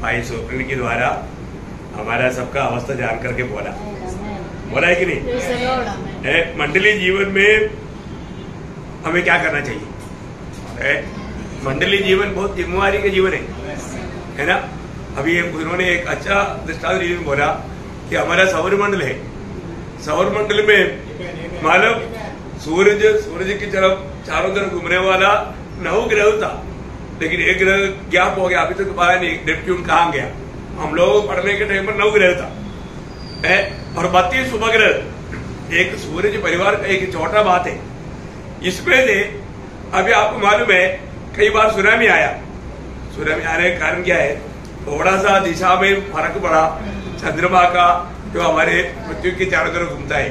भाई स्वप्निल के द्वारा हमारा सबका अवस्था जान करके बोला है कि नहीं? मंडली जीवन में हमें क्या करना चाहिए? मंडली जीवन बहुत जिम्मेवारी का जीवन है ना। अभी उन्होंने एक अच्छा दृष्टांत बोला कि हमारा सौर मंडल है। सौर मंडल में मालूम सूरज की तरफ चारों तरफ घूमने वाला 9 ग्रह था, लेकिन एक ग्रह गैप हो गया, अभी तक पता नहीं नेपच्यून कहाँ गया। हम लोग पढ़ने के टाइम पर 9 ग्रह था और 32 उपग्रह। एक सूरज परिवार का एक छोटा बात है। इसमें से अभी आपको मालूम है कई बार सुनामी आया। सुनामी आने का कारण क्या है? थोड़ा सा दिशा में फर्क पड़ा चंद्रमा का, जो हमारे पृथ्वी के चारों तरफ घूमता है।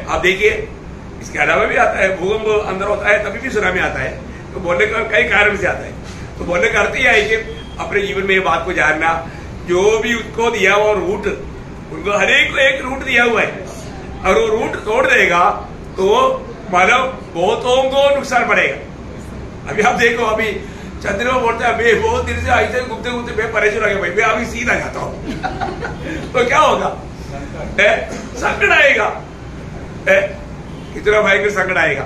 आप देखिए, इसके अलावा भी आता है, भूकंप अंदर होता है तभी भी सुनामी आता है। तो बोलने का कई कारण से आता है। तो बोलने का अर्थ यह है कि अपने जीवन में ये बात को जानना, जो भी उसको दिया हुआ रूट, उनको हरेक को एक रूट दिया हुआ है, और वो रूट तोड़ देगा तो मानव बहुतों को नुकसान पड़ेगा। अभी आप देखो, अभी चंद्रमा बोलता है मैं बहुत दिन से ऐसे घूमते घूमते मैं परेशान हो गया भाई, मैं अभी सीधा जाता हूँ तो क्या होगा? संकट आएगा। कितना भयंकर संकट आएगा।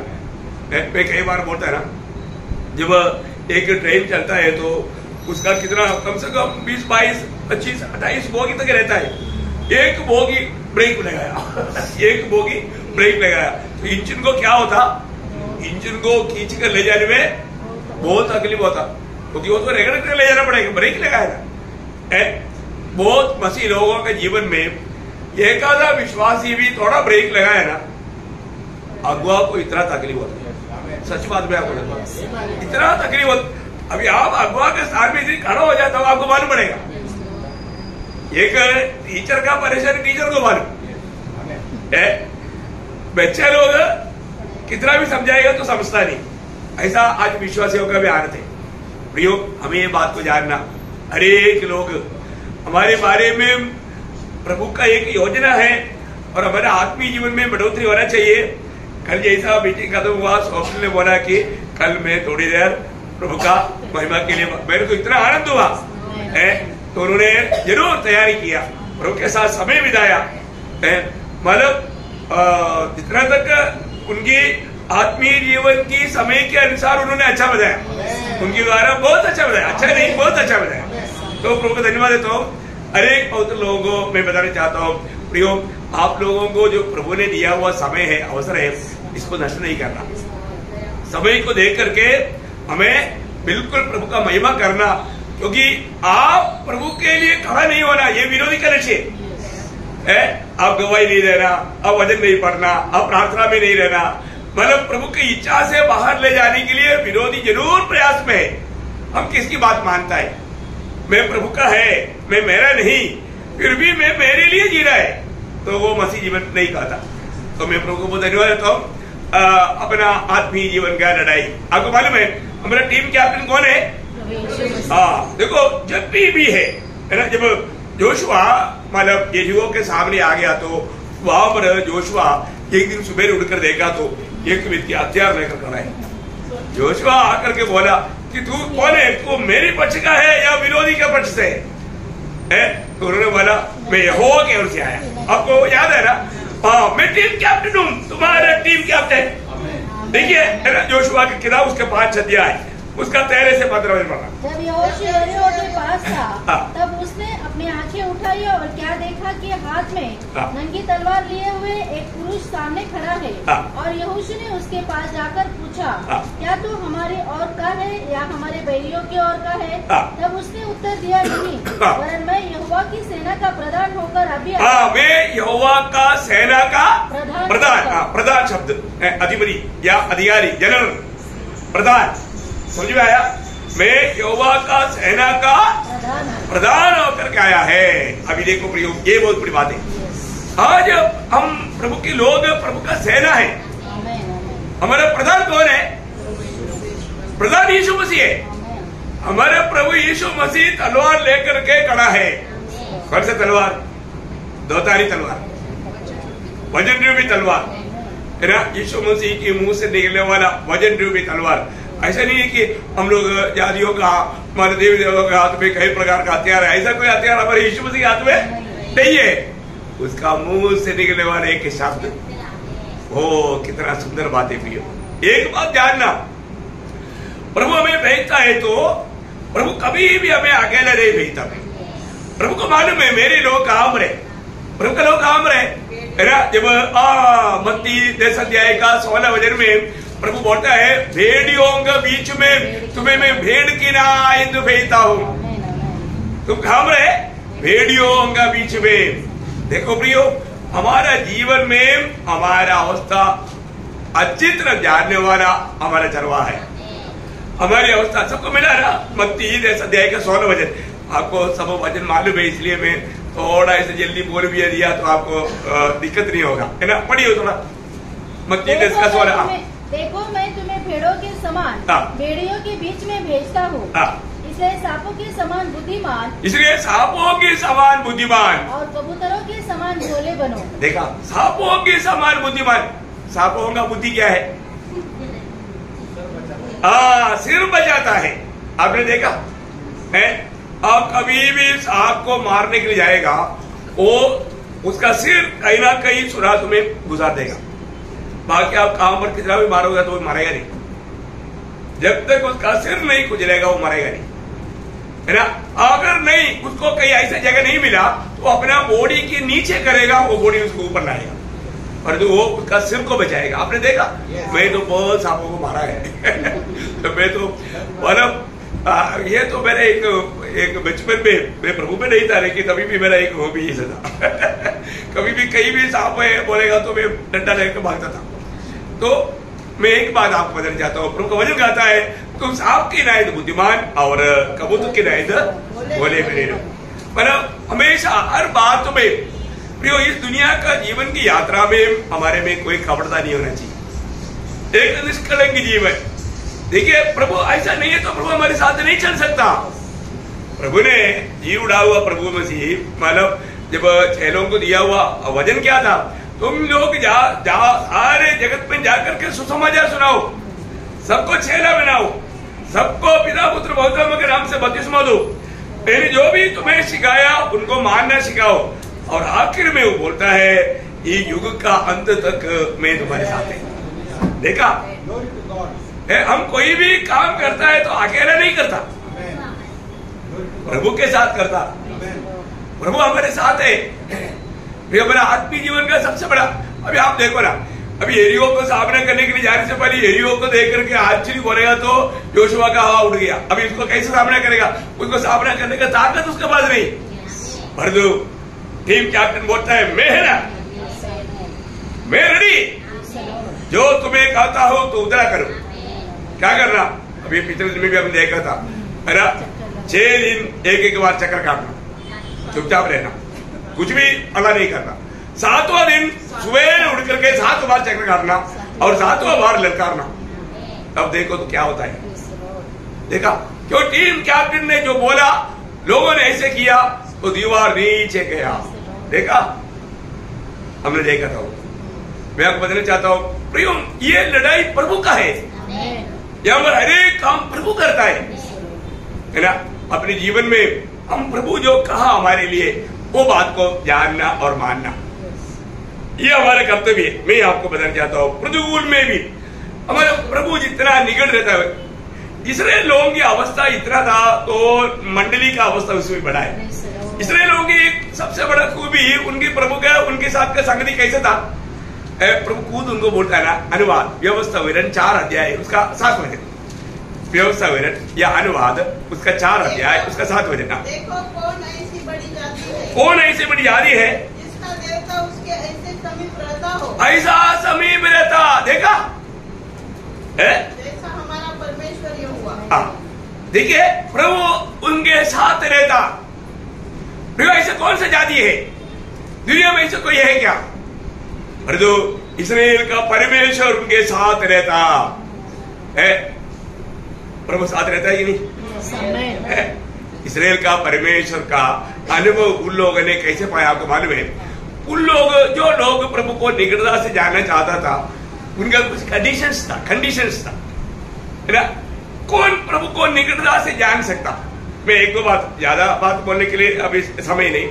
मैं कई बार बोलता है ना, जब एक ट्रेन चलता है तो उसका कितना कम से कम 20, 22, 25, 28 बोगी तक रहता है। एक बोगी ब्रेक लगाया एक बोगी ब्रेक लगाया तो इंजन को क्या होता? इंजन को खींच कर ले जाने में बहुत तकलीफ होता, क्योंकि वो तो रगड़ कर ले जाना पड़ेगा, ब्रेक लगाएगा। बहुत मसीह लोगों के जीवन में एक आधा विश्वासी भी थोड़ा ब्रेक लगाया ना, अगुआ को इतना तकलीफ होता है। सच बात में आपको इतना तकलीफ होता। अभी आप अगुआ के स्थान में खड़ा हो जाता हो, आपको मालूम पड़ेगा। एक टीचर का परेशानी टीचर को मालूम है। बच्चे लोग कितना भी समझाएगा तो समझता नहीं। ऐसा आज विश्वासियों का भी आदत है। प्रियो, हमें ये बात को जानना, हरेक लोग हमारे बारे में प्रभु का एक योजना है और हमारे आत्मीय जीवन में बढ़ोतरी होना चाहिए। कल जैसा मीटिंग खत्म हुआ, स्वप्न ने बोला कि कल मैं थोड़ी देर प्रभु का महिमा के लिए, मेरे को इतना आनंद हुआ है। तो उन्होंने जरूर तैयारी किया, प्रभु के साथ समय बिताया। मतलब जितना तक उनकी आत्मीय जीवन की समय के अनुसार उन्होंने अच्छा बताया, उनके द्वारा बहुत अच्छा बताया, अच्छा नहीं बहुत अच्छा बताया। तो प्रभु को धन्यवाद देता हूँ। अनेक पवित्र लोगों को मैं बताना चाहता हूँ, प्रियो, आप लोगों को जो प्रभु ने दिया हुआ समय है, अवसर है, इसको नष्ट नहीं करना। समय को देख करके हमें बिल्कुल प्रभु का महिमा करना, क्योंकि आप प्रभु के लिए खड़ा नहीं होना, ये विरोधी का लक्ष्य है। आप गवाही नहीं देना, आप वचन नहीं पढ़ना, आप प्रार्थना में नहीं रहना, मतलब प्रभु की इच्छा से बाहर ले जाने के लिए विरोधी जरूर प्रयास में है। हम किसकी बात मानता है? मैं प्रभु का है, मैं मेरा नहीं, फिर भी मैं मेरे लिए जी रहा है, तो वो मसीह जीवन नहीं कहता। तो मैं प्रभु को धन्यवाद देता हूँ। अपना आत्मीय जीवन का लड़ाई, आपको मालूम है हमारा टीम कैप्टन कौन है? हाँ, देखो जब भी है ना, जब जोशुआ मतलब यरीहो के सामने आ गया तो वहां पर जोशुआ एक दिन सुबह उठकर देखा तो एक व्यक्ति हथियार लेकर खड़ा है। जोशुआ आकर के बोला कि तू कौन है? तू मेरे पक्ष का है या विरोधी के पक्ष से है? तो उन्होंने बोला मैं यहोवा की ओर से आया। आपको याद है ना? हाँ, मैं टीम कैप्टन हूँ, तुम्हारा टीम कैप्टन। देखिए जोशुआ की किताब, उसके 5 अध्याय है, उसका 13 से 15 में पढ़ा। जब यहोशू यरीहो के पास था, तब उसने अपनी आंखें उठाई और क्या देखा कि हाथ में नंगी तलवार लिए हुए एक पुरुष सामने खड़ा है। और यहोशू ने उसके पास जाकर पूछा, क्या तू हमारे और का है या हमारे बैरियों की ओर का है? तब उसने उत्तर दिया, नहीं, वरन मैं यहोवा की सेना का प्रधान होकर अभी आया। मैं यहोवा का सेना का प्रधान शब्द अधिपति या अधिकारी, जनरल, प्रधान, समझ में आया? मैं यहोवा का सेना का प्रधान होकर के आया है। अभी देखो प्रियो, ये बहुत बड़ी बात है। आज हम प्रभु के लोग, प्रभु का सेना है। हमारा प्रधान कौन है? प्रधान यीशु मसीह है। हमारे प्रभु यीशु मसीह तलवार लेकर के खड़ा है। कौन सा तलवार? 2 धारी तलवार, वजन रूपी तलवार है ना। यीशु मसीह के मुंह से निकलने वाला वजन रूपी तलवार। ऐसा नहीं है कि हम लोग जातियों का हमारे देवी देवताओं के हाथ में कई प्रकार का हथियार है, ऐसा कोई हथियार हमारे यीशु मसीह के हाथ में नहीं है। उसका मुंह से निकलने वाले एक शब्द, ओ कितना सुंदर बात है प्रियो। एक बात जानना, प्रभु हमें भेजता है तो प्रभु कभी भी हमें अकेला नहीं भेजता। प्रभु को मालूम है मेरे लोग कहाँ रहे, प्रभु के लोग कहाँ रहे है ना। जब मत्ती 10 अध्याय का 16 वचन में प्रभु बोलता है, भेड़ियों के बीच में तुम्हें मैं भेड़ की नाई भेजता हूँ। तुम कहाँ रहे, भेड़ियों के बीच में। देखो प्रियो, हमारा जीवन में हमारा अवस्था अच्छी तरह जानने वाला हमारा चरवाहा है। हमारी अवस्था सबको मिला ना, मत्ती 10 अध्याय का 16 वचन। आपको सब वचन मालूम है, इसलिए मैं थोड़ा ऐसे जल्दी बोल भी दिया तो आपको दिक्कत नहीं होगा, है ना। पढ़िए थोड़ा, मत्ती 10 का 16। देखो मैं तुम्हें भेड़ों के समान भेड़ियों के बीच में भेजता हूँ, इसलिए सांपों के समान बुद्धिमान, इसलिए सांपों के समान बुद्धिमान और कबूतरों के समान भोले बनो। देखा, सांपों के समान बुद्धिमान। सांपों का बुद्धि क्या है, सिर बजाता है। आपने देखा है, आप कभी भी सांप को मारने के लिए जाएगा, वो उसका सिर कहीं ना कहीं सुराख में गुजार देगा। बाकी आप काम पर कितना भी मारोगे तो वो मारेगा नहीं। जब तक उसका सिर नहीं खुजलेगा वो मरेगा नहीं, है ना। अगर नहीं उसको कहीं ऐसा जगह नहीं मिला तो अपना बॉडी के नीचे करेगा, वो बॉडी उसको ऊपर लाएगा और तो वो उसका सिर को बचाएगा। आपने देखा, मैं तो बहुत सांपों को मारा है तो मैं तो मतलब ये तो मेरे एक बचपन में मैं प्रभु में नहीं था, लेकिन तभी भी मेरा एक हॉबी ही था कभी भी कहीं भी सांप बोलेगा तो मैं डंडा लेकर भागता था। तो मैं एक बात आपको बताना चाहता हूँ, प्रभु का वचन कहता है, तुम सांप की नायत बुद्धिमान और कबूतर की नायत भोले बने रहो। मतलब हमेशा हर बात में प्रियो, इस दुनिया का जीवन की यात्रा में हमारे में कोई कपड़ता नहीं होना चाहिए, एक निष्कलंक जीवन। देखिए, प्रभु ऐसा नहीं है तो प्रभु हमारे साथ नहीं चल सकता। प्रभु ने जी उड़ा हुआ प्रभु मसीह, मतलब जब चेलों को दिया हुआ वचन क्या था, तुम लोग सारे जगत में जाकर के सुसमाचार सुनाओ, सबको चेला बनाओ, सबको पिता पुत्र पवित्र आत्मा के नाम से बपतिस्मा दो, मैंने जो भी तुम्हें सिखाया उनको मानना सिखाओ। और आखिर में वो बोलता है, ये युग का अंत तक मैं तुम्हारे साथ है। देखा, हम कोई भी काम करता है तो अकेला नहीं करता, प्रभु के साथ करता। प्रभु हमारे साथ है। हमारा आत्मीय जीवन का सबसे बड़ा, अभी आप देखो ना, अभी एरियो को सामना करने के लिए जाने से पहले एरियो को देख करके आश्चर्य बोलेगा तो योशुआ का हवा उड़ गया। अभी इसको कैसे सामना करेगा, उसको सामना करने का ताकत उसके पास नहीं। भरदू टीम कैप्टन बोलता है, मैं है ना, मैं रेडी, जो तुम्हें कहता हो तो उतरा करो। क्या करना, अभी पिछले दिन में भी हमने देखा था, है ना, 6 दिन एक बार चक्कर काटना, चुपचाप रहना, कुछ भी अला नहीं करना। 7वां दिन सुबह उठ करके 7 बार चक्कर काटना और 7वां बार ललकारना। अब देखो तो क्या होता है। देखा, क्यों टीम कैप्टन ने जो बोला, लोगों ने ऐसे किया तो दीवार नीचे गया। देखा, हमने देखा था। मैं आपको बताना चाहता हूँ प्रियो, ये लड़ाई प्रभु का है। यहाँ पर हर एक काम प्रभु करता है ना। अपने जीवन में हम प्रभु जो कहा हमारे लिए, वो बात को जानना और मानना, ये हमारा कर्तव्य है। मैं आपको बताना चाहता हूँ, प्रतिकूल में भी हमारा प्रभु जितना निकट रहता है। इसराइल लोगों की अवस्था इतना था तो मंडली का अवस्था उसमें बड़ा है। इसराइल लोगों की एक सबसे बड़ा खूबी उनके प्रभु का, उनके साथ का संगति कैसे था। प्रभु खुद उनको बोलता है ना, अनुवाद व्यवस्था विवरण 4 अध्याय उसका 7 वचन, व्यवस्था विवरण या अनुवाद उसका 4 अध्याय उसका 7 वचन। देखो कौन ऐसी बड़ी जाति है, कौन ऐसी बड़ी जाति है जिसका देवता उसके ऐसे समीप रहता हो, ऐसा समीप रहता। देखा है, जैसा हमारा परमेश्वर ये हुआ। देखिए, प्रभु उनके साथ रहता। ऐसे कौन सा जाति है दुनिया में, ऐसे कोई है क्या। तो इसराइल का परमेश्वर उनके साथ रहता है। प्रभु साथ रहता है कि नहीं। इसराइल का परमेश्वर का अनुभव उन लोगों ने कैसे पाया, आपको मालूम है। उन लोग, जो लोग प्रभु को निकटता से जानना चाहता था, उनका कुछ कंडीशंस था, है ना। कौन प्रभु को निकटता से जान सकता? मैं एक दो बात, ज्यादा बात बोलने के लिए अभी समय नहीं,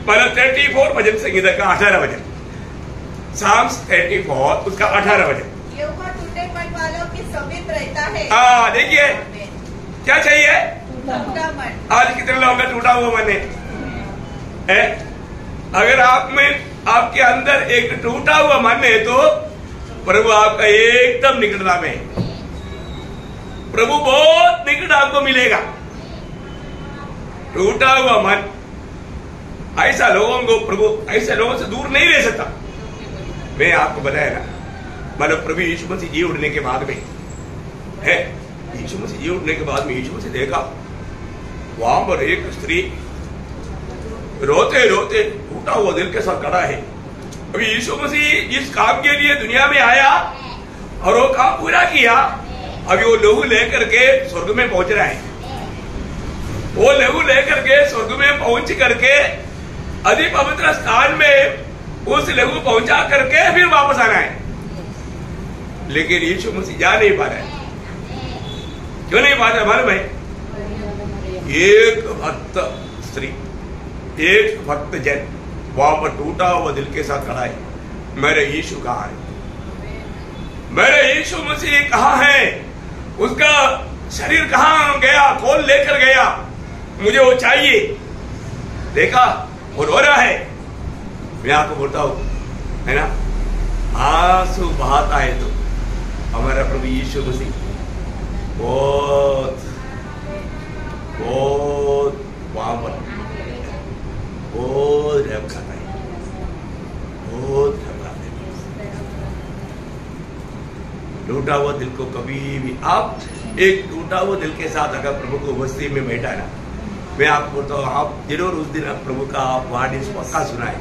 पर 34 भजन संगीता का 18 भजन, साम्स 34 उसका 18 भजन। यहोवा टूटे मन वालों की समीप रहता है। हाँ देखिए क्या चाहिए? टूटा मन। आज कितने लोगों का टूटा हुआ मन है? अगर आप में, आपके अंदर एक टूटा हुआ मन है तो प्रभु आपका एकदम निकटता में है। प्रभु बहुत निकट आपको मिलेगा। टूटा हुआ मन, ऐसा लोगों को प्रभु ऐसे लोगों से दूर नहीं रह सकता। मैं आपको बताया ना, मतलब प्रभु यीशु मसीह जी उठने के बाद में है, यीशु मसीह जी उठने के बाद में यीशु मसीह देखा वहां पर एक स्त्री रोते रोते टूटा हुआ दिल के साथ खड़ा है। अभी यीशु मसीह जिस काम के लिए दुनिया में आया और वो काम पूरा किया, अभी वो लहू लेकर के स्वर्ग में पहुंच रहा है। वो लहू लेकर के स्वर्ग में पहुंच करके अति पवित्र स्थान में उस लहू पहुंचा करके फिर वापस आना है। लेकिन यीशु मसीह जा नहीं पा रहा है। क्यों नहीं पा रहा मालूम है? एक भक्त स्त्री, एक भक्त जन वहां पर टूटा हुआ दिल के साथ खड़ा है। मेरे यीशु कहाँ है? मेरे यीशु मसीह कहाँ है? उसका शरीर कहाँ गया? कौन लेकर गया? मुझे वो चाहिए। देखा वो रो रहा है। मैं आपको बोलता हूं, है ना, आंसू बहाता है तो हमारा प्रभु यीशु मसीह बहुत बहुत वहां पर बहुत रहम खाता है, बहुत रहम खाता है। टूटा हुआ दिल को कभी भी, आप एक टूटा हुआ दिल के साथ अगर प्रभु को उपस्थिति में बैठा ना, मैं आपको बोलता हूँ, आप जरूर उस दिन प्रभु का वाणी पक्का सुनाए।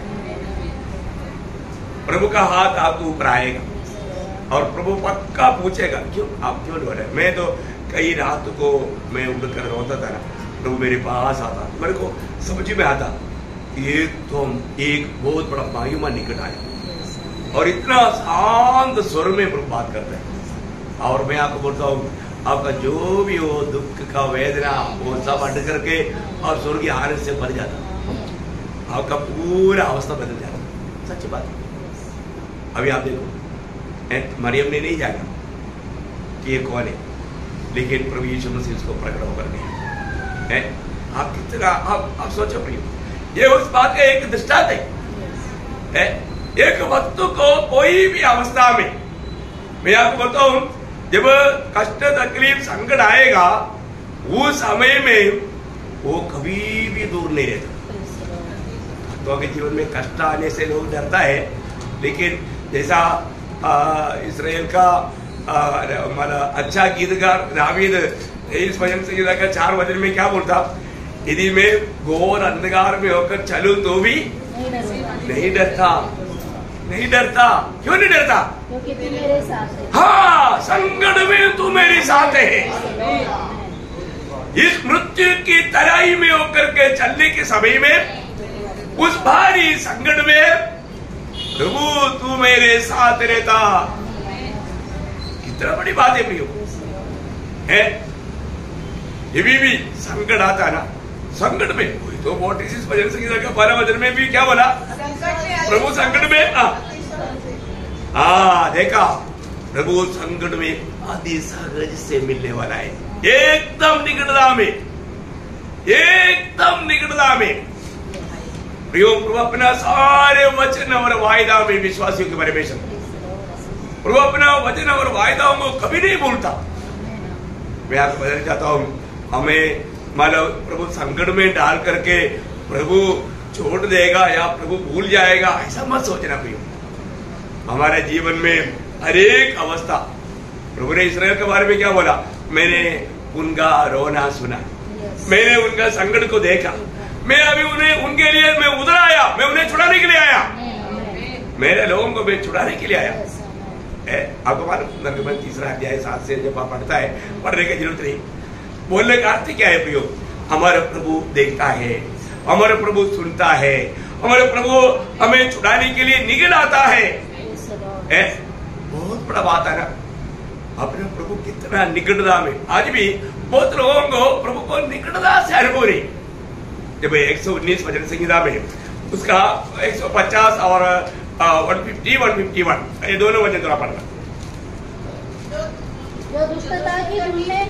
प्रभु का हाथ आपको ऊपर आएगा और प्रभु पक्का पूछेगा क्यों, आप क्यों रो रहे? मैं तो कई रात को मैं उठकर रोता था ना, प्रभु मेरे पास आता, मेरे को समझ में आता एक बहुत बड़ा महिमा निकट आया और इतना शांत स्वर में प्रभु बात करते हैं। और मैं आपको बोलता हूँ, आपका जो भी हो दुख का वेदना वो सब हट करके और स्वर्गीय आनंद से भर जाता, आपका पूरा अवस्था बदल जाता। सच्ची बात है। अभी आप देखो, मरियम ने नहीं जाना कि ये कौन है, लेकिन प्रभु यीशु मसीह उसको प्रकट होकर गए हैं। आप कितना आप सोचो प्रिय, ये उस बात का एक दृष्टांत है। एक वक्त को कोई भी अवस्था में, मैं आपको बोलता हूं, जब कष्ट तकलीफ संकट आएगा उस समय में वो कभी भी दूर नहीं रहता। तो अगर जीवन में कष्ट आने से लोग डरता है, लेकिन जैसा इस्राएल का अच्छा गीतकार दावीद इस भजन संगीता का 4 वचन में क्या बोलता? यदि मैं घोर अंधकार में होकर चलूं तो भी नहीं डरता, नहीं डरता। क्यों नहीं डरता? क्योंकि तू मेरे साथ है। हाँ, संकट में तू मेरे साथ है। इस मृत्यु की तराई में होकर के चलने के समय में, उस भारी संकट में प्रभु तू मेरे साथ रहता। कितना बड़ी बात है प्रियो, है? ये भी संकट आता है ना, संकट में कोई तो 46 भजन संगीता का 12 वचन में भी क्या बोला? प्रभु संकट में देखा, प्रभु संकट में अति सहज से मिलने वाला है, एकदम निकटता में, एकदम निकटता में। प्रियो, प्रभु अपना सारे वचन और वायदा में विश्वासियों के परमेश्वर, प्रभु अपना वचन और वायदाओं को कभी नहीं भूलता। मैं आपको बताना चाहता हूँ, हमें मतलब प्रभु संकट में डाल करके प्रभु छोड़ देगा या प्रभु भूल जाएगा, ऐसा मत सोचना प्रियो। हमारे जीवन में हर एक अवस्था, प्रभु ने इस्राएल के बारे में क्या बोला? मैंने उनका रोना सुना, मैंने उनका संकट को देखा, मैं अभी उन्हें उनके लिए मैं उधर आया, मैं उन्हें छुड़ाने के लिए आया, मेरे लोगों को मैं छुड़ाने के लिए आया। आपको मालूम, निर्गमन 3 अध्याय 7 से जब आप पढ़ता है, पढ़ने की जरूरत नहीं। बोलने का अर्थ क्या है प्रियो? हमारा प्रभु देखता है, हमारा प्रभु सुनता है, हमारे प्रभु हमें छुड़ाने के लिए निकल आता है। बहुत बड़ा बात है ना, अपने प्रभु कितना में निकटता में आज भी बहुत लोगों को प्रभु को निकटता से अनुभव नहीं। जब 119 भजन संहिता में उसका 150 और 150 151 ये दोनों वचन थोड़ा पढ़ना। जो दुष्टता की धूल है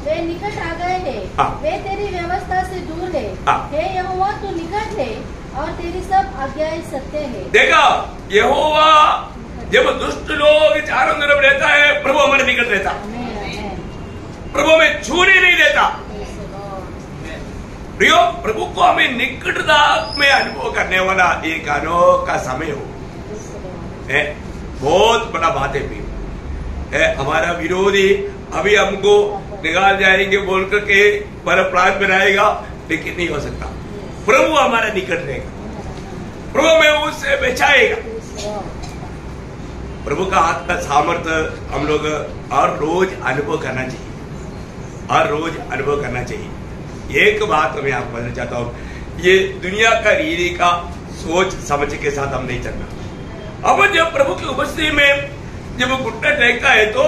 वे निकट आ गए हैं, वे तेरी व्यवस्था से दूर है। हे यहोवा तू निकट है और तेरी सब आज्ञाएं सत्य है। देखा यहोवा जब दुष्ट लोग चारों तरफ रहता है प्रभु हमारे निकट रहता, प्रभु हमें छूने नहीं देता। प्रियो प्रभु को हमें निकटता में अनुभव करने वाला एक अनोखा समय हो है, बहुत बड़ा बात है। हमारा विरोधी अभी हमको निकाल जाएंगे बोल करके बड़ा प्लान बनाएगा, लेकिन नहीं हो सकता। प्रभु हमारा निकट रहेगा, प्रभु हमें उससे बचाएगा। प्रभु का हाथ का सामर्थ्य हम लोग और रोज अनुभव करना चाहिए, और रोज अनुभव करना चाहिए। एक बात मैं आपको बताना चाहता हूँ, ये दुनिया का रीति का सोच समझ के साथ हम नहीं चलना। अब जब प्रभु की उपस्थिति में जब घुटना टेकता है तो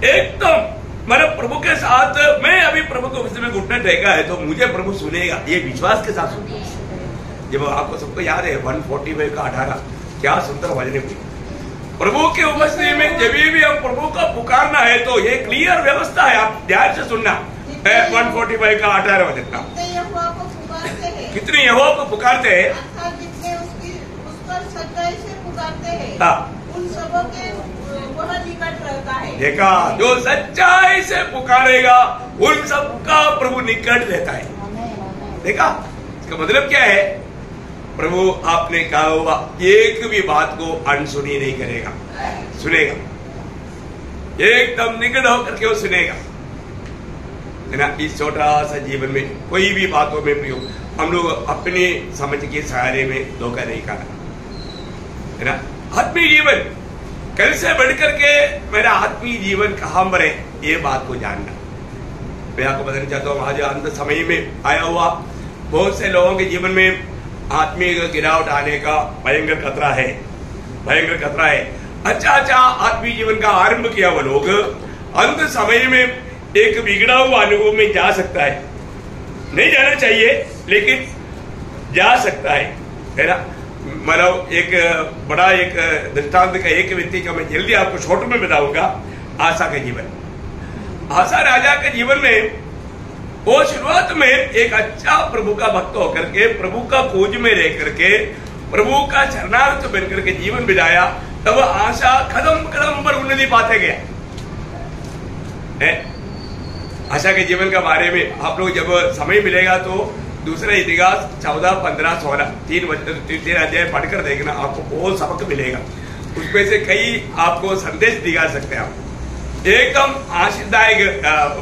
एकदम मेरा प्रभु के साथ, मैं अभी प्रभु की उपस्थिति में घुटना टेका है तो मुझे प्रभु सुनेगा, ये विश्वास के साथ सुनेगा। जब आपको सबको याद है 145 का 18 क्या सुंदर भजन है। प्रभु के उपस्थिति में जब भी हम प्रभु का पुकारना है तो ये क्लियर व्यवस्था है, आप ध्यान से सुनना। 145 का 18 वचन का कितने यहोवा को पुकारते हैं, उस पर सच्चाई से पुकारते हैं, उन सबों के वह निकट रहता है। देखा, जो सच्चाई से पुकारेगा उन सबका प्रभु निकट रहता है। देखा, इसका मतलब क्या है? प्रभु आपने कहा हुआ एक भी बात को अनसुनी नहीं करेगा, सुनेगा, एकदम निकट होकर के वो सुनेगा, है ना। इस छोटा सा जीवन में कोई भी बातों में प्रयोग हम लोग अपने समझ के सहारे में धोखा नहीं करना, है ना। आत्मीय जीवन कल से बढ़कर के मेरा आत्मीय जीवन कहाँ मरे, ये बात को जानना। मैं आपको बताना चाहता हूँ, आज अंत समय में आया हुआ बहुत से लोगों के जीवन में आत्मीय गिरावट आने का भयंकर खतरा है, भयंकर खतरा है। अच्छा आत्मीय जीवन का आरंभ किया वो लोग अंत समय में एक बिगड़ा हुआ अनुभव में जा सकता है। नहीं जाना चाहिए लेकिन जा सकता है ना। मतलब एक बड़ा एक दृष्टांत का एक व्यक्ति का मैं जल्दी आपको छोटे में बताऊंगा। आशा का जीवन, आशा राजा के जीवन में वो शुरुआत में एक अच्छा प्रभु का भक्त होकर के प्रभु का खोज में रह करके प्रभु का शरणार्थ बन करके जीवन बिताया। तब आशा कदम कदम पर उन्नति पाते गया। आशा के जीवन के बारे में आप लोग जब समय मिलेगा तो दूसरा इतिहास 14, 15, 16 तीन अध्याय पढ़कर देखना, आपको बहुत सबक मिलेगा। उसमें से कई आपको संदेश दिखा सकते हैं आप, एकदम आशीर्वादायक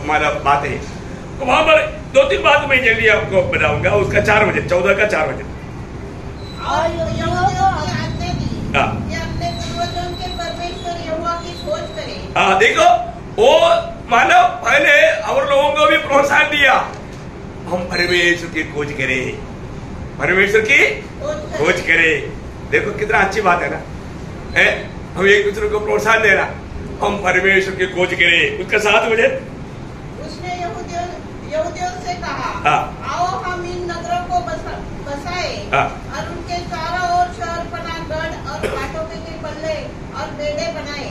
मतलब बातें हैं। तो वहां पर 2-3 बात मैं जल्दी आपको बताऊंगा। उसका 4 वचन, 14 का 4 वचन। देखो, वो मानव पहले और लोगों को भी प्रोत्साहन दिया, हम परमेश्वर की खोज करें, परमेश्वर की खोज करें। देखो कितना अच्छी बात है ना, हम एक दूसरे को प्रोत्साहन देना, हम परमेश्वर की खोज करें। उसका 7 वचन, उसने यहूदियों से कहा, आओ हम इन नगरों को बसाए और उनके चारों ओर शहरपनाह गढ़ और घाटों के पल्ले और बेड़े बनाए।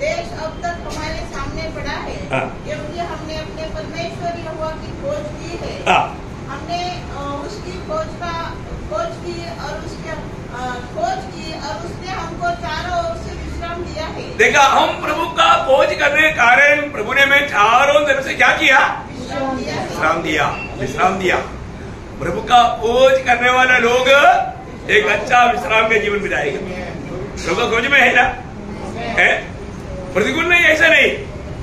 देश अब तक हमारे सामने पड़ा है, क्योंकि हमने अपने परमेश्वर यहोवा की खोज की है। हमने उसकी खोज की और उसने हमको चारों ओर से विश्राम दिया है। देखा, हम प्रभु का खोज करने के कारण प्रभु ने हमें चारों तरफ से क्या किया? विश्राम दिया। प्रभु का खोज करने वाले लोग एक अच्छा विश्राम का जीवन बिताएगा। प्रभु का खोज में है ना, है प्रतिकूल नहीं, ऐसा नहीं,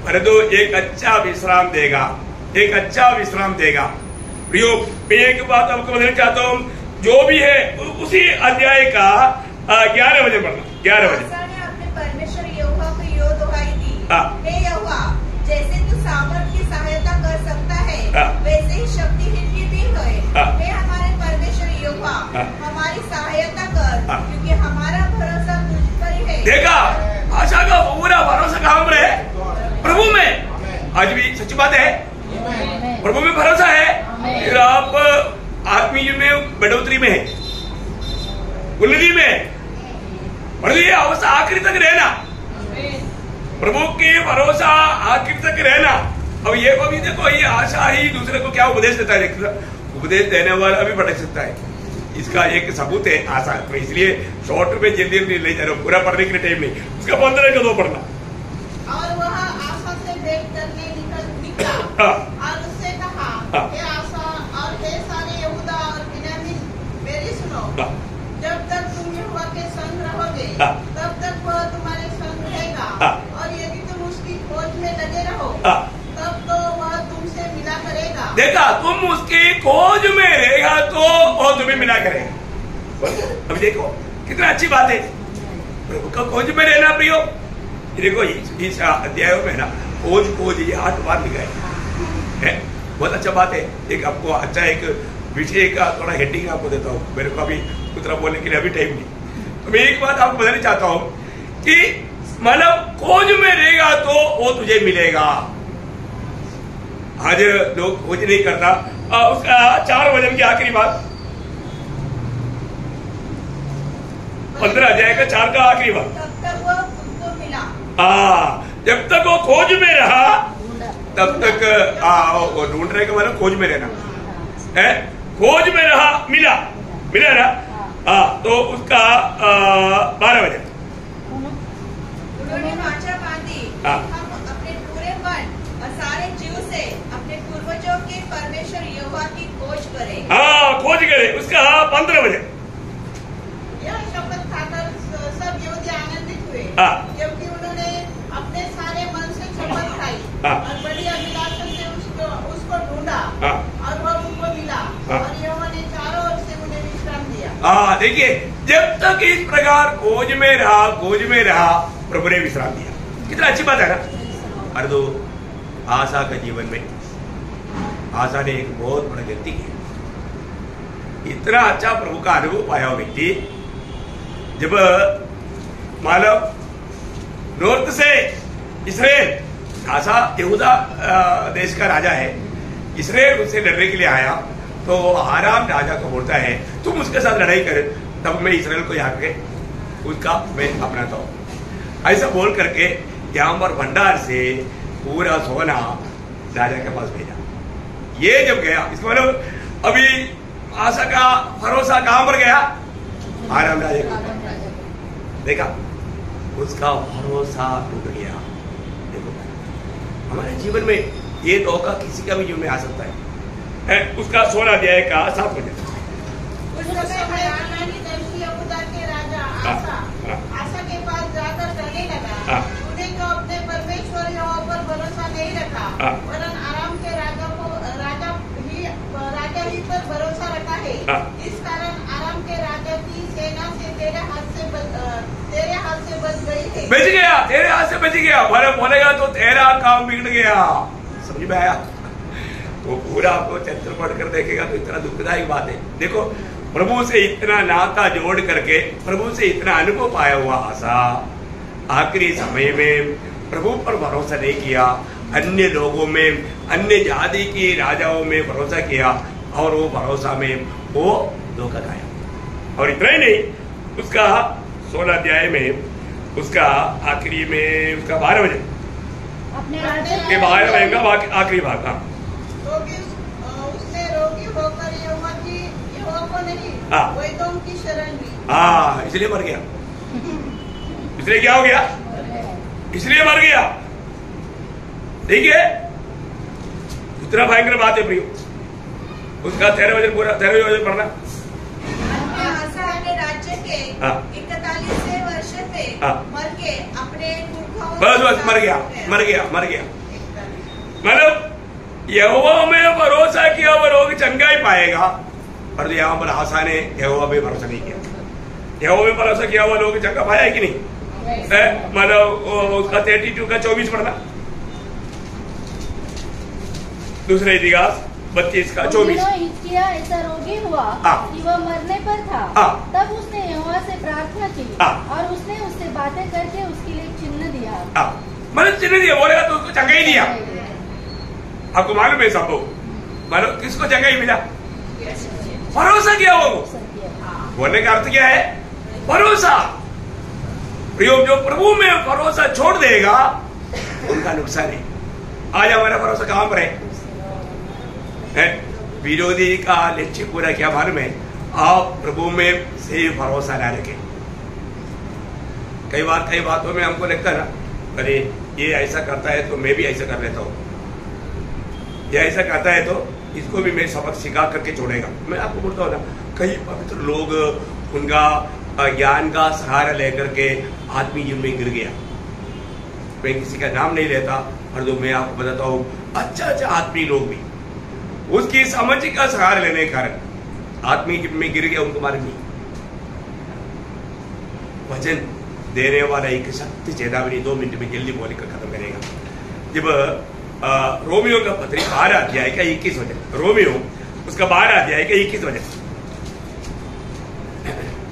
परंतु एक अच्छा विश्राम देगा, एक अच्छा विश्राम देगा। प्रियो, मैं एक बात आपको बताना चाहता हूँ, जो भी है उसी अध्याय का 11 वचन पढ़ना। 11 वचन। अपने परमेश्वर यहोवा को यो दुहाई दी, हे यहोवा, जैसे तू सामर्थ की सहायता कर सकता है वैसे ही शक्तिहीन की भी है। हे हमारे परमेश्वर यहोवा, हमारी सहायता कर, क्योंकि हमारा भरोसा तुझ पर ही है। देखा, आशा का पूरा भरोसा कहाँ पर है? प्रभु में। आज भी सच्ची बात है, प्रभु में भरोसा है, फिर आप आत्मीय में बढ़ोतरी में है, उन्नति में है, और ये अवस्था आखिरी तक रहना, प्रभु के भरोसा आखिर तक रहना। अब ये अभी देखो, ये आशा ही दूसरे को क्या उपदेश देता है, उपदेश देने वाला भी भटक सकता है। इसका एक सबूत है आशा, तो इसलिए शॉर्ट में जल्दी ले जा रहा हूँ, पूरा पढ़ने के टाइम नहीं, उसका 15 का 2 पढ़ना। और वह आशा से भेंट करने निकला और उससे कहा, हे आशा और हे सारे यहूदा और बिन्यामीन, मेरी सुनो, जब तक तुम यहोवा के संग रहोगे तब तक वह तुम्हारे संग रहेगा, और यदि तुम उसकी खोज में लगे रहो तब तो वह तुमसे मिला करेगा। देखा, तुम उसकी खोज में रहेगा तो वो तुम्हें मिला करेगा। अभी देखो कितना अच्छी बात है, प्रभु का खोज में रहना प्रियो। देखो इस अध्याय में ना खोज ये 8 बार लिखा है, बहुत अच्छा बात है। एक आपको अच्छा एक विषय का थोड़ा हेडिंग आपको देता हूँ, मेरे को अभी उतना बोलने के लिए अभी टाइम नहीं। तो मैं एक बात आपको बताना चाहता हूँ कि मतलब खोज में रहेगा तो वो तुझे मिलेगा। आज लोग खोज नहीं करता, उसका 4 वचन की आखिरी बात, 15 अध्याय का 4 का आखिरी बात, तब तक वो तुमको मिला। जब तक वो खोज में रहा तब तक वो ढूंढ रहे का मतलब खोज में रहना है, खोज में रहा, मिला ना। तो उसका 12 वचन, उन्होंने वाचा बांधी, हम अपने पूरे मन और सारे जीव से अपने पूर्वजों के परमेश्वर यहोवा की खोज करें। खोज करें, उसका 15 वचन। यह शपथ खाकर सब यहूदी आनंदित हुए, क्योंकि उन्होंने अपने सारे मन से शपथ खाई और बड़ी अभिलाषा से उसको ढूंढा, और वह उनको मिला, और यहोवा ने चारों ओर से उन्हें विश्राम दिया। देखिए, जब तक इस प्रकार खोज में रहा प्रभु ने विश्राम दिया। कितना अच्छी बात है ना। और तो आशा का जीवन में आशा ने एक बहुत बड़ा गलती की। इतना अच्छा प्रभु का अनुभव पाया हुआ व्यक्ति, जब मालव नॉर्थ से इस्राएल, आशा यहूदा देश का राजा है, इस्राएल उससे लड़ने के लिए आया, तो आराम राजा को बोलता है तुम उसके साथ लड़ाई करे, तब मैं इस्राएल को यहाँ के उसका मैं अपनाता हूँ। ऐसा बोल करके यहाँ पर भंडार से पूरा सोना राजा के पास भेजा। ये जब गया, इसका मतलब अभी आशा का भरोसा कहां पर गया, आराम राजा को। देखा, उसका भरोसा टूट गया। देखो हमारे जीवन में ये धोखा किसी का भी जीवन में आ सकता है। उसका 16 अध्याय का 7 वचन। आशा के पास जाकर कहने लगा, तूने तो अपने परमेश्वर यहोवा पर भरोसा नहीं रखा, वरन आराम के राजा ही पर भरोसा रखा है। इस कारण आराम के राजा की सेना से तेरे हाथ से बच गई है। बच गया, तेरे हाथ से बच गया। बोलेगा तो तेरा काम बिगड़ गया। समझ में आया? वो पूरा आपको चरित्र पढ़कर देखेगा तो इतना दुखदायक बात है। देखो, प्रभु से इतना नाता जोड़ करके, प्रभु से इतना अनुभव पाया हुआ आशा आखिरी समय में प्रभु पर भरोसा नहीं किया, अन्य लोगों में, अन्य जाति के राजाओं में भरोसा किया, और वो भरोसा में वो धोखा खाया। और इतना ही नहीं, उसका 16 अध्याय में उसका आखिरी में उसका 12 वचन, अपने राज्य के 12 वचन का आखिरी भाग। उसने रोगी होकर यहोवा को नहीं, वैद्यों की शरण ली। इसलिए मर गया। इसलिए क्या हो गया? इसलिए मर गया। देखिए इतना भयंकर बात है प्रियो। उसका 13 वचन पूरा 13 वचन पढ़ना। आशा अपने राज्य के 41वें वर्ष में मर के अपने पुरखाओं, बस मर गया। मतलब यहोवा में भरोसा किया वो लोग चंगा ही पाएगा, पर यहाँ पर आशा ने यहोवा में भरोसा नहीं किया। यहोवा में भरोसा किया हुआ लोग चंगा पाया है कि नहीं? मतलब उसका 32 का 24 पढ़ना। दूसरा इतिहास 32 का 24। हिजकिय्याह ऐसा रोगी हुआ कि वह मरने पर था, तब उसने यहोवा से प्रार्थना की, और उसने उससे बातें करके उसके लिए चिन्ह दिया। मतलब चिन्ह दिया, बोलेगा तो उसको चंगा ही दिया। आपको मालूम है सब, मालूम किसको जगह ही मिला? भरोसा किया वो। बोलने का अर्थ क्या है? भरोसा। प्रियो, जो प्रभु में भरोसा छोड़ देगा उनका नुकसान है। आज हमारा भरोसा कहां पर है? विरोधी का लक्ष्य पूरा क्या मालूम है? आप प्रभु में से भरोसा ना रखें। कई बातों में हमको लगता है ना, अरे ये ऐसा करता है तो मैं भी ऐसा कर लेता हूं, ये ऐसा करता है तो इसको भी मैं सबक सिखा करके छोड़ेगा। मैं आपको बोलता हूँ ना, कई पवित्र लोग उनका ज्ञान का सहारा लेकर के आत्मीय जीवन में गिर गया। मैं किसी का नाम नहीं लेता, और जो मैं आपको बताता हूँ अच्छा आत्मीय लोग भी उसकी समझ का सहारा लेने के कारण आत्मीय जीवन में गिर गया, उनको मारे नहीं। वचन देने वाला एक शक्ति चेतावनी 2 मिनट में जल्दी बोलकर खत्म करेगा। जब रोमियो का पत्री 12 अध्याय का 21 वचन, रोमियो उसका 12 अध्याय का 21 वचन,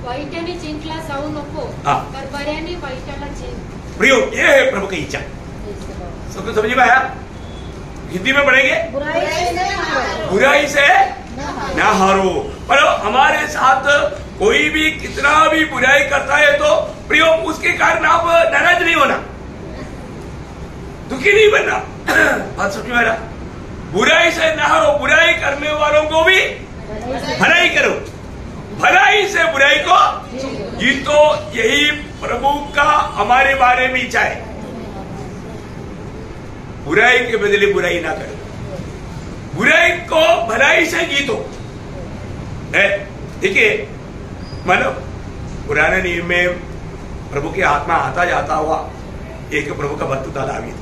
वाईटाने चिंतला जाऊ नको, तर बऱ्याने वाईटाला चिंत। प्रियो, ये है प्रभु की इच्छा। सबको समझ में आया? हिंदी में पढ़ेंगे, बुराई से ना हारो। पर हमारे साथ कोई भी कितना भी बुराई करता है तो प्रियो उसके कारण आप नाराज नहीं होना, दुखी नहीं बनना। बात समझ में आ रहा? बुराई से ना हारो, बुराई करने वालों को भी भलाई करो, भलाई से बुराई को जीतो। यही प्रभु का हमारे बारे में इच्छा है। बुराई के बदले बुराई ना करो, बुराई को भलाई से जीतो। देखिए, मतलब पुराने नियम में प्रभु की आत्मा आता जाता हुआ एक प्रभु का भक्त था दावीद।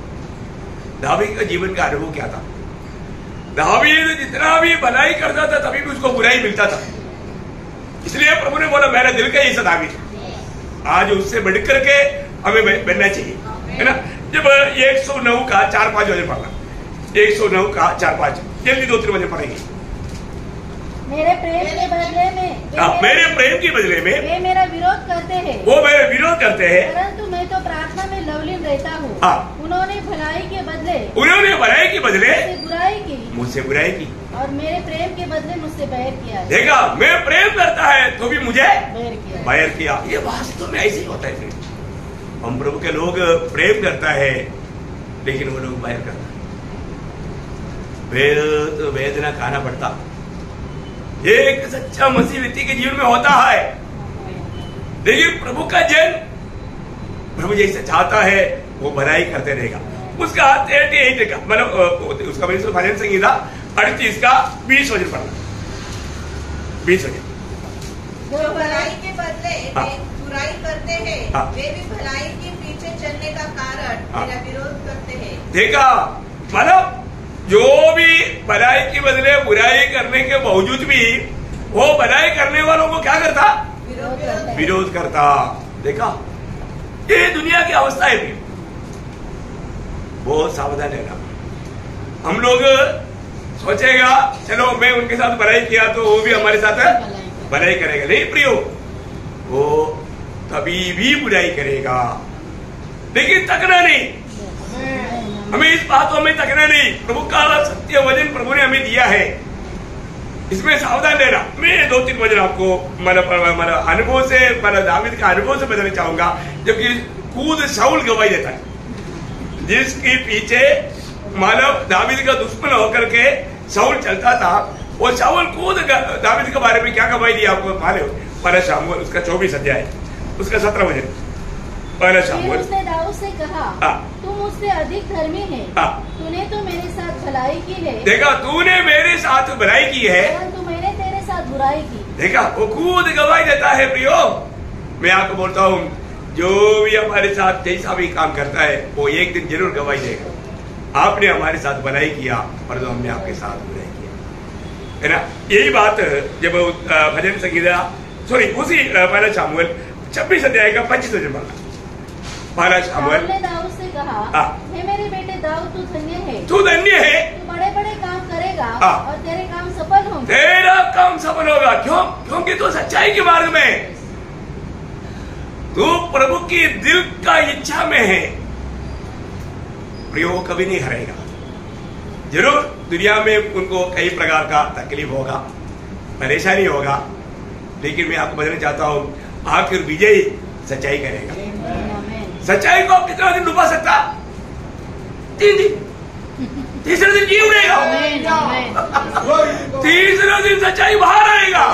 दावीद का जीवन का अनुभव क्या था? दावीद जितना भी भलाई करता था तभी भी उसको बुराई मिलता था। इसलिए प्रभु ने बोला मेरा दिल का ऐसा दावीद, आज उससे बढ़कर के हमें बनना चाहिए, है ना। जब 109 का 4-5 वजन पढ़ना, 109 का 4-5 जल्दी 2-3 वजन पढ़ेंगे। मेरे प्रेम के बदले में मेरे प्रेम के बदले में वे मेरा विरोध करते हैं, वो मेरा विरोध करते हैं, परंतु मैं तो प्रार्थना में लवलीन रहता हूँ। उन्होंने भलाई के बदले मुझसे बुराई की और मेरे प्रेम के बदले मुझसे बैर किया। देखा, मैं प्रेम करता है तो भी मुझे बैर किया। ये वास्तव में ऐसे ही होता है। हम प्रभु के लोग प्रेम करता है लेकिन वो लोग बैर करता है, तो वेदना खाना पड़ता। एक सच्चा मसीह व्यक्ति के जीवन में होता है। देखिए, प्रभु का जन प्रभु जैसे चाहता है वो भलाई करते रहेगा। उसका 38 का मतलब उसका भजन संगीता 38 का 20 वचन पढ़ना, 20 वचन। जो भलाई के बदले बुराई करते हैं, वे भी भलाई के पीछे चलने का कारण मेरा विरोध करते हैं। देखा, मतलब जो भी भलाई के बदले बुराई करने के बावजूद भी वो भलाई करने वालों को क्या करता? विरोध करता। देखा, ये दुनिया की अवस्था है। भी बहुत सावधान रहना। हम लोग सोचेगा चलो मैं उनके साथ भलाई किया तो वो भी हमारे साथ भलाई करेगा। नहीं प्रियो, वो कभी भी बुराई करेगा, लेकिन तकना नहीं। हमें इस बातों में तकना नहीं। प्रभु का सत्य वचन प्रभु ने हमें दिया है, इसमें सावधान रहना। मैं 2-3 वचन आपको मतलब अनुभव से, मतलब दावीद का अनुभव से बताना चाहूंगा। जबकि खुद शाऊल गवाही देता है, जिसके पीछे मानव दावीद का दुश्मन होकर के शाऊल चलता था, वो शाऊल खुद दावीद के बारे में क्या गवाही दिया आपको मालूम? 1 शमूएल उसका 24 अध्याय उसका 17 वचन। 1 शमूएल उसने दाऊद से कहा, तू मुझसे अधिक धर्मी है, तूने तो मेरे साथ भलाई की है। देखा, तूने मेरे साथ भलाई की है, परंतु मैंने तेरे साथ बुराई की। देखा, वो खुद गवाही देता है। प्रियो, मैं आपको बोलता हूँ, जो भी हमारे साथ जैसा भी काम करता है वो एक दिन जरूर गवाही देगा। आपने हमारे साथ भलाई किया पर तो हमने आपके साथ बुराई किया, है ना। यही बात जब भजन संगीता उसी 1 शमूएल 26 अध्याय का 25 वचन पढ़ना। 1 शमूएल ने दाऊद से कहा, हे मेरे बेटे दाऊद, तू धन्य है, तू बड़े बड़े काम करेगा और तेरे काम सफल होंगे। तेरा काम सफल होगा। क्यों? क्योंकि तू सच्चाई के मार्ग में, तू प्रभु की दिल का इच्छा में है। प्रियो, कभी नहीं हरेगा। जरूर दुनिया में उनको कई प्रकार का तकलीफ होगा, परेशानी होगा, लेकिन मैं आपको बताना चाहता हूँ आखिर विजय सच्चाई करेगा। सच्चाई को कितना दिन डुबा सकता? 3 दिन। तीसरे दिन जी उड़ेगा। तीसरे दिन सच्चाई बाहर आएगा।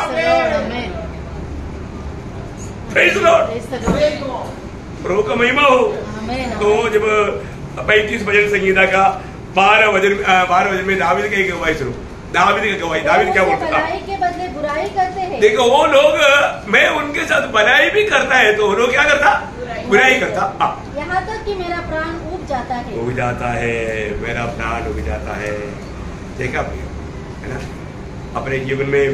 Praise the Lord. प्रभु का महिमा हो। तो जब 35 भजन संगीता का 12 भजन में दावीद की गवाही सुनो। दावीद की गवाही, दावीद क्या बोलता है? भलाई के बदले बुराई करते हैं। देखो वो लोग, मैं उनके साथ भलाई भी करता है तो वो लोग क्या करता? बुराई करता। यहाँ तक कि मेरा प्राण उब जाता है। उग जाता है, मेरा प्राण उग जाता है। देखा है ना, अपने जीवन में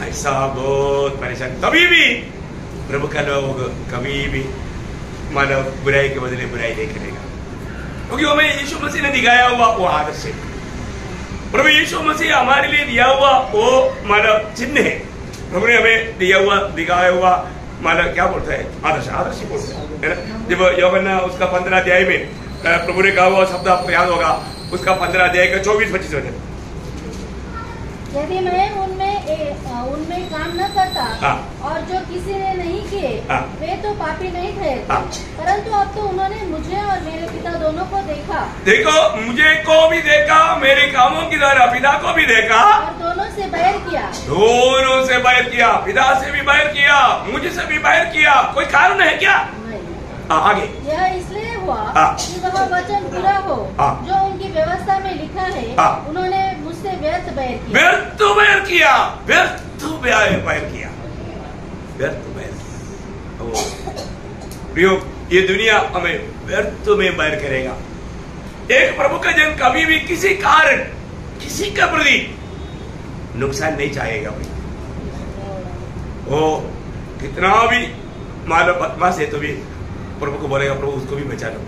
ऐसा बहुत परेशान, कभी भी प्रभु का लोग कभी भी मानव बुराई के बदले बुराई नहीं करेगा, क्योंकि हमें यीशु मसीह ने दिखाया हुआ वो आदर्श है। प्रभु यीशु मसीह हमारे लिए दिया हुआ वो मानव चिन्ह है। प्रभु ने हमें दिया हुआ, दिखाया हुआ मानव क्या बोलता है? आदर्श, आदर्श बोलता है ना। जब यूहन्ना उसका 15 अध्याय में प्रभु ने कहा हुआ शब्द आपको याद होगा, उसका 15 अध्याय का 24-25 वचन। यदि मैं उनमें काम न करता और जो किसी ने नहीं किए वे तो पापी नहीं ठहरते, परंतु अब तो उन्होंने मुझे और मेरे पिता दोनों को देखा। देखो, मुझे को भी देखा, मेरे कामों की द्वारा पिता को भी देखा और दोनों से बैर किया। दोनों से बैर किया, पिता से भी बैर किया, मुझे से भी बैर किया। कोई कारण है क्या? आगे यह इसलिए हुआ कि वह वचन पूरा हो जो उनकी व्यवस्था में लिखा है। उन्होंने मुझसे व्यर्थ बैर किया। व्यर्थ बैर किया, व्यर्थ बैर किया, व्यर्थ बैर। प्रियो, ये दुनिया हमें व्यर्थ में बैर करेगा। एक प्रभु का जन कभी भी किसी कारण, किसी का प्रति नुकसान नहीं चाहेगा। वो कितना भी मानव बदमाश है तो भी प्रभु को बोलेगा प्रभु उसको भी बचा लो,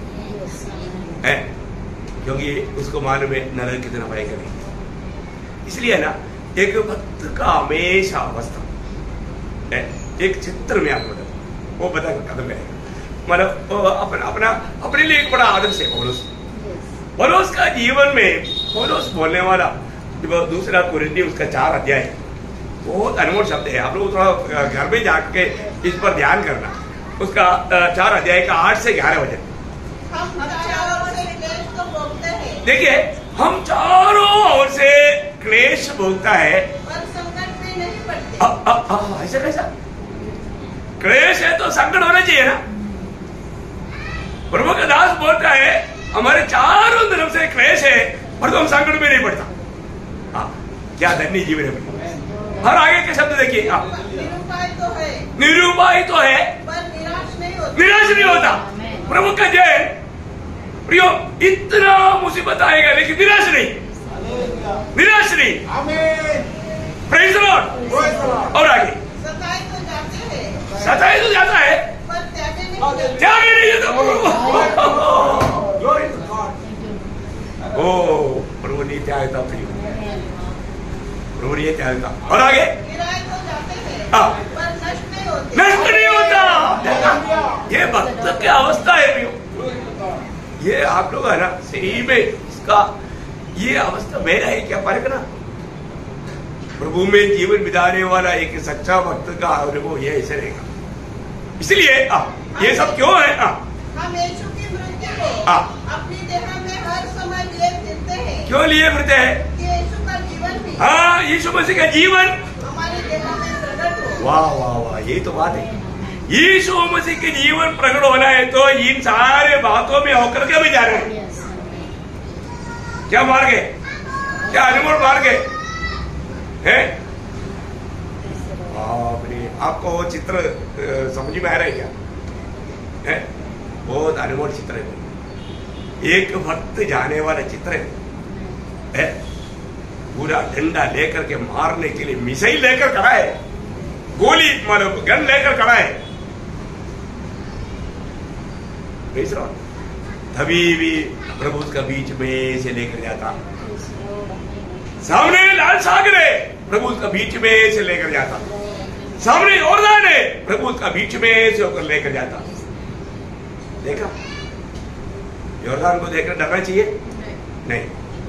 है, क्योंकि उसको मालूम है नरक कितना भय करेगा। इसलिए ना एक भक्त का हमेशा अवस्था है, एक चित्र में आपको वो बता कदम है, मतलब अपने लिए एक बड़ा आदर्श है पौलुस। पौलुस का जीवन में पौलुस बोलने वाला जब 2 कुरिन्थी उसका 4 अध्याय बहुत अनमोल शब्द है। आप लोग थोड़ा घर में जाके इस पर ध्यान करना। उसका 4 अध्याय का 8 से 11 वचन। देखिए, हम चारों ओर से क्लेश भोगता है पर संकट में नहीं पड़ते। ऐसा कैसा? क्लेश है तो संकट होना चाहिए ना। प्रभु का दास बोलता है हमारे चारों तरफ से क्लेश है पर तो हम संकट में नहीं पड़ता। क्या धन्य जीवन है। और आगे के शब्द देखिए, निरुपाय तो है पर निराश नहीं होता। प्रभु का जय। प्रियो, इतना मुसीबत आएगा लेकिन निराश नहीं, निराश नहीं। Praise the Lord. और आगे सताए तो जाता है पर त्यागे नहीं जाता। ओ प्रभु नहीं त्यागता, प्रियो प्रभु नहीं त्यागता। और आगे पर नष्ट नहीं होता। ये भक्त की अवस्था है प्रियो। ये आप लोग है ना, सही में इसका ये अवस्था मेरा है क्या परखना। प्रभु में जीवन बिताने वाला एक सच्चा भक्त का अनुभव ये ऐसे रहेगा। इसलिए ये सब क्यों है? हम यीशु की मृत्यु को अपनी देह में हर समय लिए फिरते हैं। क्यों लिए फिरते हैं? यीशु का जीवन भी, हाँ, यीशु मसीह का जीवन हमारे देह में प्रकट हो। वाह वाह वाह, यही तो बात है। यीशु मसीह के जीवन प्रकट होना है तो इन सारे बातों में होकर के भी जा रहे हैं। क्या मार्ग है? क्या अनमोल मार्ग है? आपको वो चित्र समझ में आ रहा है क्या? है बहुत अनमोल चित्र है। एक भक्त जाने वाला चित्र है। पूरा डंडा लेकर के मारने के लिए मिसाइल लेकर खड़ा है, गोली मारो गन लेकर खड़ा है। तभी भी प्रभु उसका बीच में से लेकर जाता। सामने लाल सागर है, प्रभु उसका बीच में से लेकर जाता। सामने यॉर्दान है, प्रभु उसका बीच में से होकर लेकर जाता। देखा, यॉर्दान को देखकर डरना चाहिए नहीं।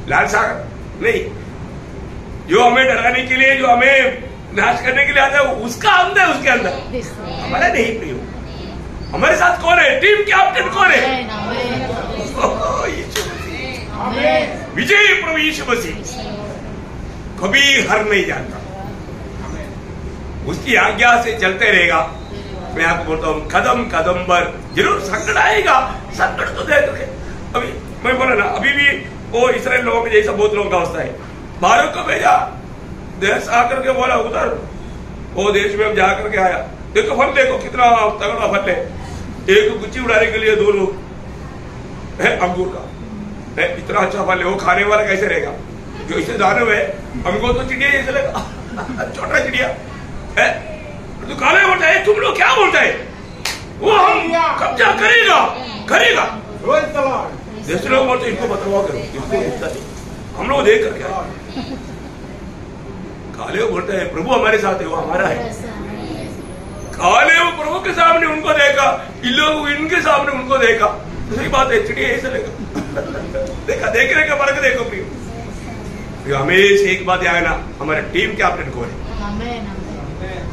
लाल सागर नहीं, जो हमें डराने के लिए, जो हमें नाश करने के लिए आता है, उसका अंत है उसके अंदर, हमारा नहीं प्रियो। हमारे साथ कौन है? टीम कैप्टन कौन है? विजय प्रभु यीशु मसीह, कभी हार नहीं जानता, उसकी आज्ञा से चलते रहेगा। मैं आपको बोलता हूँ, कदम कदम पर जरूर संकट आएगा, संकट तो दे दोगे। अभी मैं बोला ना, अभी भी वो इस्राएल लोगों के जैसा बहुत लोगों का अवस्था है। बारूक को भेजा, देश आकर के बोला उधर, वो देश में जा करके आया, देखो फल देखो कितना तगड़ा फल है। एक गुच्ची उड़ाने के लिए 2 लोग है अंगूर का, है इतना अच्छा फल है, वो खाने वाला कैसे रहेगा? जो इसे दानव है, हमको तो चिड़िया जैसे लगा, छोटा चिड़िया है। तो काले बोलता है, तुम लोग क्या बोलता है? वो हम कब्जा करेगा करेगा। देश लोग बोलते इनको बतवा करो, इसको हम लोग देख करके आए। काले बोलता है, प्रभु हमारे साथ है, वो हमारा है। काले वो प्रभु के सामने उनको देखा, इन लोग इनके सामने उनको देखा, सही बात है, चिड़िया ऐसे लगा। देखा, देखने का फर्क देखो प्रियो। हमेशा एक बात आया ना, हमारे टीम कैप्टन कौन है?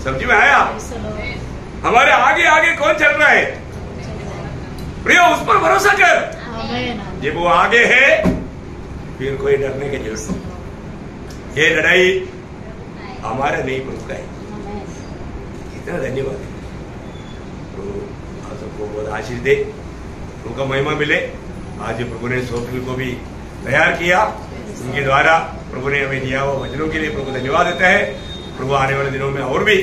समझ में आया? हमारे आगे आगे कौन चल रहा है? प्रियो, उस पर भरोसा कर। जब वो आगे है, फिर कोई डरने की जरूरत नहीं। ये लड़ाई हमारा नहीं, प्रभु का है। कितना धन्यवाद है। तो आप सबको बहुत आशीष दे, उनका महिमा मिले। आज प्रभु ने सोफी को भी तैयार किया, उनके द्वारा प्रभु ने हमें दिया हुआ वचनों के लिए प्रभु धन्यवाद देता है। प्रभु आने वाले दिनों में और भी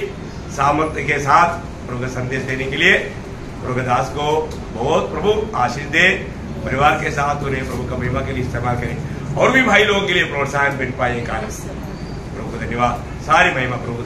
सामर्थ्य के साथ प्रभु का संदेश देने के लिए प्रभु के दास को बहुत प्रभु आशीष दे। परिवार के साथ उन्हें प्रभु का महिमा के लिए इस्तेमाल करें, और भी भाई लोगों के लिए प्रोत्साहन मिल पाए। कारण प्रभु को धन्यवाद, सारी महिमा प्रभु